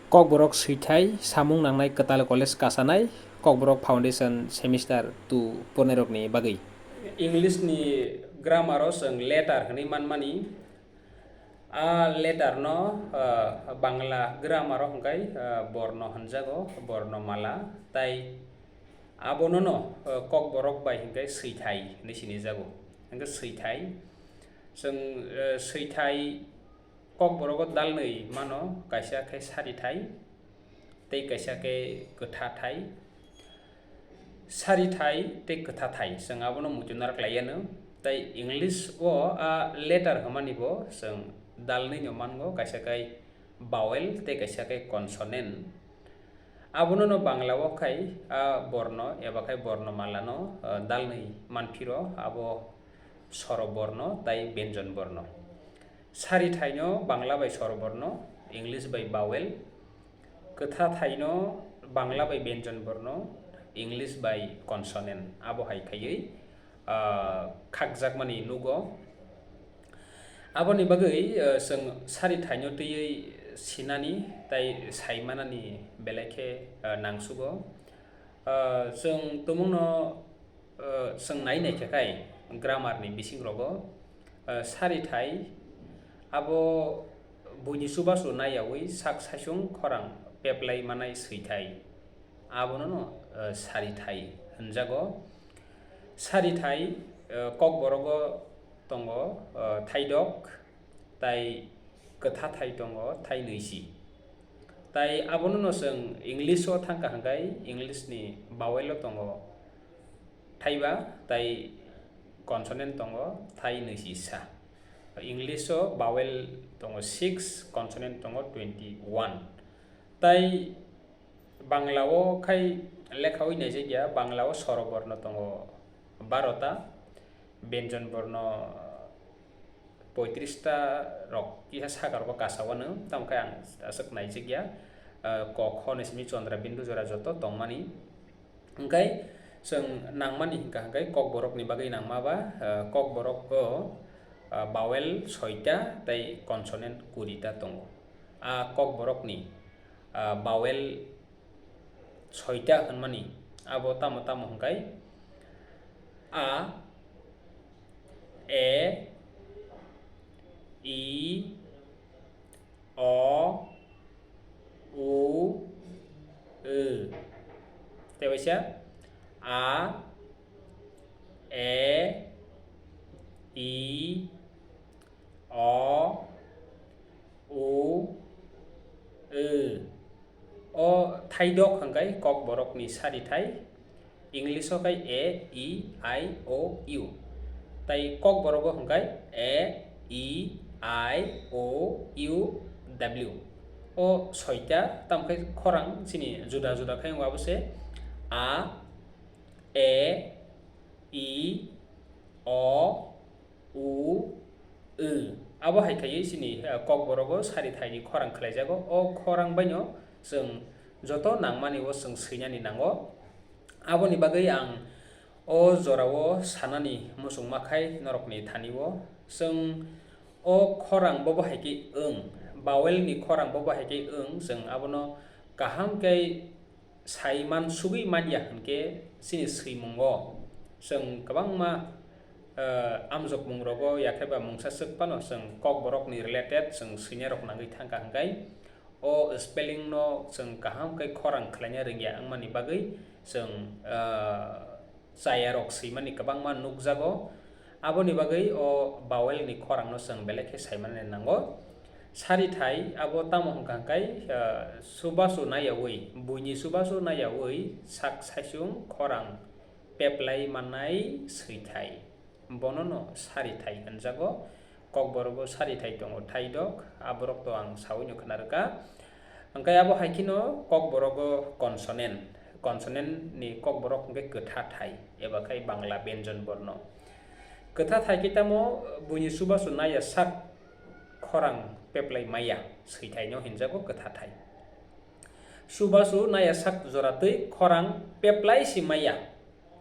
Kokborok Suitai Samung Nangnai Ketal College Kasanai Kokborok Foundation Semester 2 Ponerokni Bagai English ni grammar o seng letter ni manmani letter no bangla grammar o hangkai borno hanjago borno mala tai abono no kok borok bai hangkai suitai ni sini jago hangkai suitai seng suitai kok borok dalnei mano kaisa kai sari thai tei kaisa kai kotha thai sari thai tei kotha thai seng abono mujunar klayano tai English o letter hamani bo seng dalnei no mango kaisa kai vowel tei kaisa kai consonant abono no bangla o kai borno eba kai borno mala no dalnei manphiro abo soro borno tai benjon borno sari thai no bangla bai soro borno English bai vowel kotha thai no bangla bai benjon borno English by consonant abo hai khaioi khakjakmani nugo aboni bagai seng sari thaino tei sinani tai saimanani belekhe nangsugo seng tumungno seng nai naikhakai grammar ni bisingrogo sari thai abo buini subasu naiyawi sak saisung khorang peplai manai suitai abono no sari thai hanjago sari thai kok borogo tongo thaidok tai kotha thai tongo thai noisi tai abono no seng English o thangka hangkai English ni vowel o tongo thaiba tai consonant tongo thai noisi sa English o vowel tongo 6 consonant tongo 21 tai bangla o khai lekhawi naijaya bangla o soro borno tongo 12ta benjon borno 35ta rok kiha sakar ko kasawano tamkai ang asok naijaya ko kho nesmi chandra bindu jora joto tongmani engkai seng nangmani hingka hangkai kok borok ni bagai nangmaba kok borok ko vowel 6ta tai consonant 20ta tongo kok borok ni vowel 6ta hanmani abo tamo tamo hangkai a e i o u e tewaisa a e i o u e o thaidok hangkai kok borok ni sari thai English o kai a e i o u tai kok borogo hangkai a e i o u w o soita tamkai khorang sini juda juda khai wabose a e i o u e abo hai khai sini kok borogo sari thai ni khorang khlaijago o khorang baino seng joto nangmani o seng seinani nango aboni bagai ang o jorao sanani musung makai norokni thaniwo seng o khorang bobo haiki vowel ni khorang bobo haiki seng abono kaham kai saiman sugui manya hanke sini seimungo seng kabangma amjok mungrogo yakheba mungsa sekpano seng kok borok ni related seng seinya rok nangai thangka hangkai o spelling no seng kaham kai khorang khlainya ringya angmani bagai seng sayarok seimani kabangma nukjago aboni bagai o vowel ni khorang no seng belekhe saimane nango sari thai abo tamo hangkai subasu nayawi buini subasu nayawi sak saisung khorang peplai manai suitai bonono sari thai hanjago kok borogo sari thai tongo thaidok aborok to ang sawino khnarka hangkai abo haikino kok borogo consonant consonant ni kok borok hangkai kotha thai eba kai bangla benjon borno kotha thai kitamo buini subasu naya sak khorang peplai maya suitai no hinjago kotha thai subasu naya sak joratui khorang peplai si maya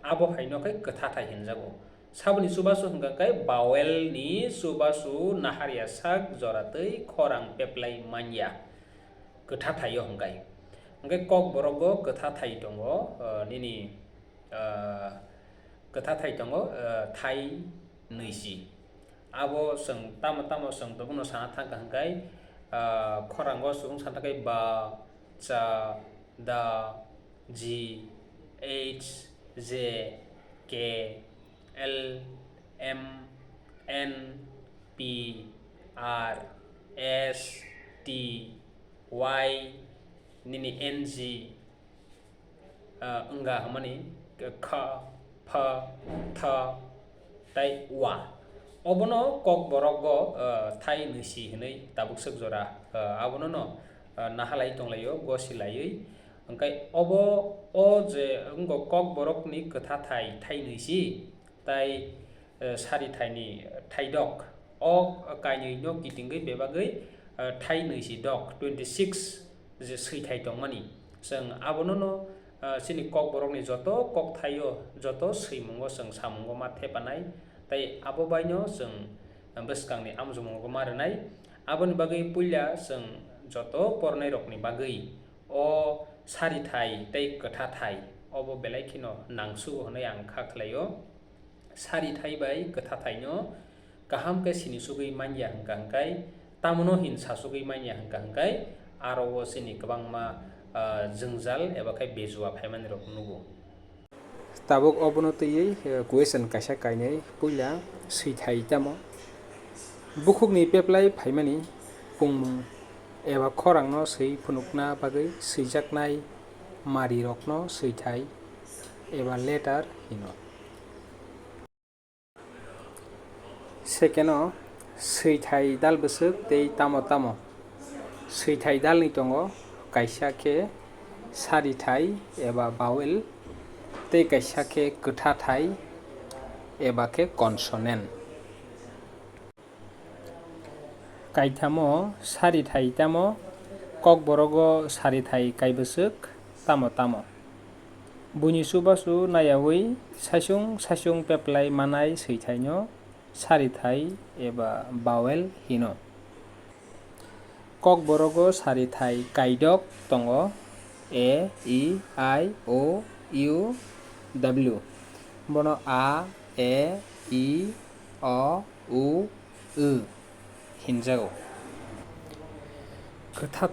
abo haino kai kotha thai hinjago sabni subasu hangkai vowel ni subasu naharia sak joratui khorang peplai manya गोथा थायो हंगाय ओंखाय कक बरग गोथा थाय दङ निनि गोथा थाय दङ थाय नैजि abo जों tamo tamo जों दबनो साना थांगा हंगाय खरांगो सुबुं साना थाखाय बा चा दा G H J K L M N P R S T Y निनि N G enga hamani kha pha tha tai wa obono kok borok go thai nisi hinai tabuk sakjora abono no nahalai tonglayo go silai angkai obo o je ngo kok borok ni kotha thai nisi tai sari thai ni thai dok o kainui no kitingai bebagai thai nisi dok 26 je sui thai tongmani जों abono no sini kok borok ni joto kok thayo joto seimungo जों samungo ma thepanai tai abo baino जों bwskang ni amjumungo marinai aboni bagai puila जों joto pornai rok ni bagai o sari thai tei kotha thai obo belai khino nangsu honai ang khaklayo sari thai bai kotha thai no kaham ke sini sugui manya hangkai tamono hin sasugui manya hangkai aro o sini kwbangma जोंजाल एबा खाय बेजुआ फायमानि रक नुगो tabuk obono tui question kaisa kainai puila seithai tamo bukhukni peplai phaimani pungmung eba khorangno sei phunukna bagai seijaknai mari rokno seithai eba letter hino second seithai dal bwsuk tei tamo tamo seithai dal ni tongo kaisa ke sari thai eba vowel tei kaisa ke kotha thai eba ke consonant kaithamo sari thai tamo kok borogo sari thai kaibwsuk tamo tamo buini subasu nayawi sasung peplai manai seithai no sari thai eba vowel hino kok borogo sari thai kaidok tongo a e i o u w bono a e i o u hinjago kotha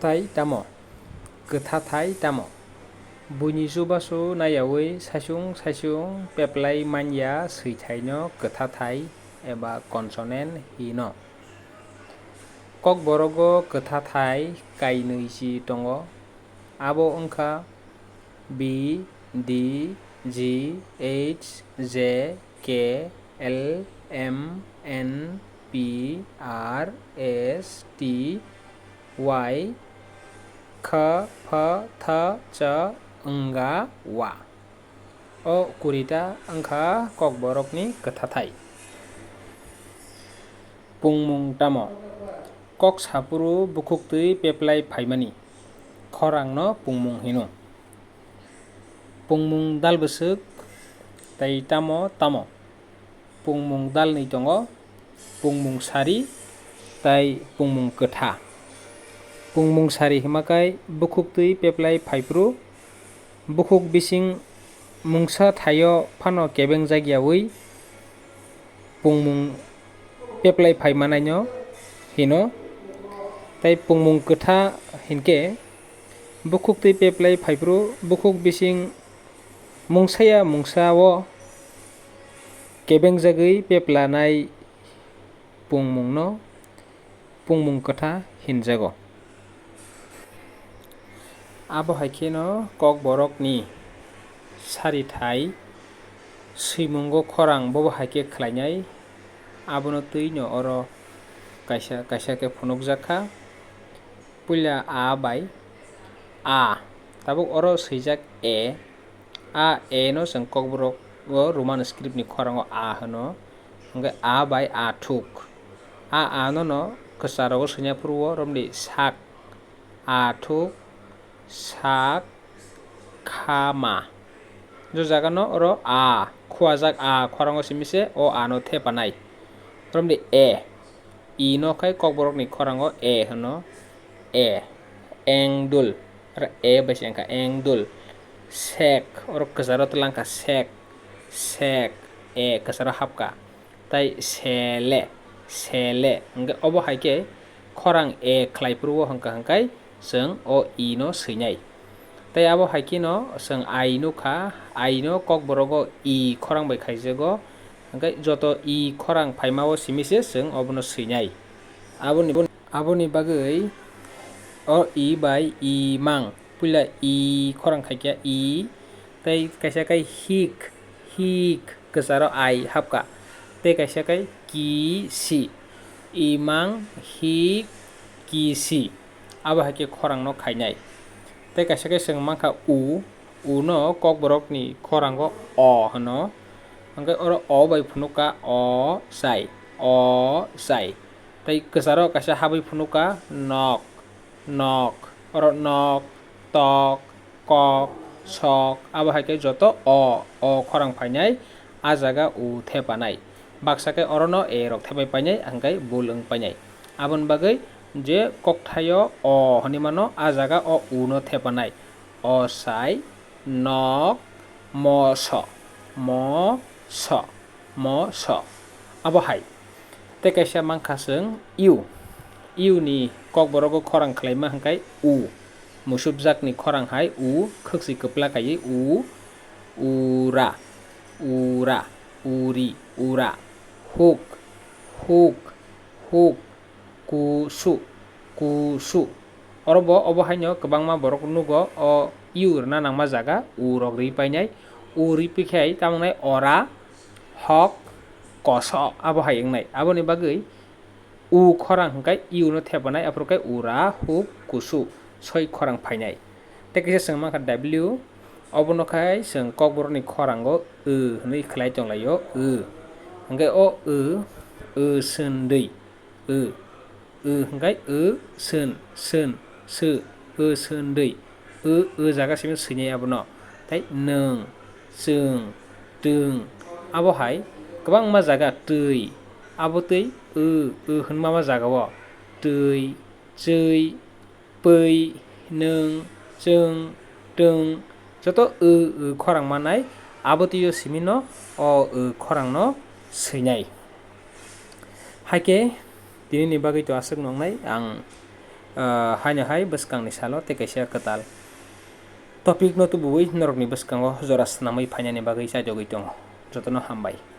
thai tamo buini subasu nayawi sasung peplai manya seithai no kotha thai eba consonant hino kok borogo kotha thai kainui tongo abo wngkha b d g h j k l m n p r s t y k p th ch nga wa o kurita wngkha kok borok ni kotha thai pungmung tamo kok sapuru bukhuktui peplai phaimani khorangno pungmung hino pungmung dal bwsuk tei tamo pungmung dal ni tongo pungmung sari tei pungmung kotha pungmung sari himakai bukhuktui peplai phaipru bukhuk bising mungsa thayo phano kebeng jagyawi pungmung peplai phaimanai no hino tei pungmung kotha hinke bukhuk tui peplai phaipru bukhuk bising mungsao kebeng jagui peplanai pungmung no pungmung kotha hinjago abo haikhe no kok borok ni sari thai seimungo khorang bobo haikhe khlainai abono tui no oro kaisa ke phunukjak puila a bai a tabuk oro seijak a no जों kok borok o roman script ni khorango a hono hingke a bai athuk a no kwcharo senya phuruo romni sak athuk sak khama jo jaga no oro a khuajak a khorango simise o a no thepanai romni i no khai kok borok ni khorango hono engdul oro e bai se angka engdul sek oro kesaro telangka sek e kesaro hapka tai sele hingke obo haike khorang e khlaipuru hangka hangkai seng o i no seinai tai abo haike no seng ai no kha ai no kok borogo i khorang bai khaijago hangkai joto i khorang phaimao simise seng obono seinai aboni bagoi o i bai i mang puila i khorang khaikya i tai kaisa kai hik kesaro ai hapka tei kaisa kai ki si i mang hik ki si abo haike khorang no khainai tei kaisa kai seng mangkha u no kok borok ni khorango o hino hangkai oro o bai phunuka o sai tei kesaro kaisa habai phunuka nok oro nok tok kok sok abo haike joto o khorang phainai a jaga u thepanai baksa kai oro no e rok thepai painai hangkai bul painai aboni bagoi je kokthaio o hinui mano a jaga o u no thepanai o sai nok mo so abo hai tei kaisa mangkha seng iu ni kok borogo khorang khlaima hangkai u musubjak ni khorang hai u khwksi kwpla kai u ura uri ura huk kusu obo haino kwbangma borok nugo o iu rwna nangma jaga u rok rwi painai u rwi khai tamongnai ora hok koso abo hai wngnai aboni bagoi u khorang hangkai iu no thepanai afuru kai ura huk kusu soi khorang phainai tei kaisa seng mangkha w obono khai seng kok borok ni khorango hinui khlai tonglaio hangkai o sendui hangkai sendui jaga simi seinai abono tei nung chwng twng abo hai kwbangma jaga twi abo twi hinma ma jagao twi chwi pwi nung chwng twng joto khorang manai abo twi o simi no o khorang no seinai haike tini ni bagui to asuk nongnai ang haino hai bwskang ni salo tei kaisa kwtal topic no tubuui norok ni bwskango jora swnamui phainani bagui chaijagui tongo jotono hambai।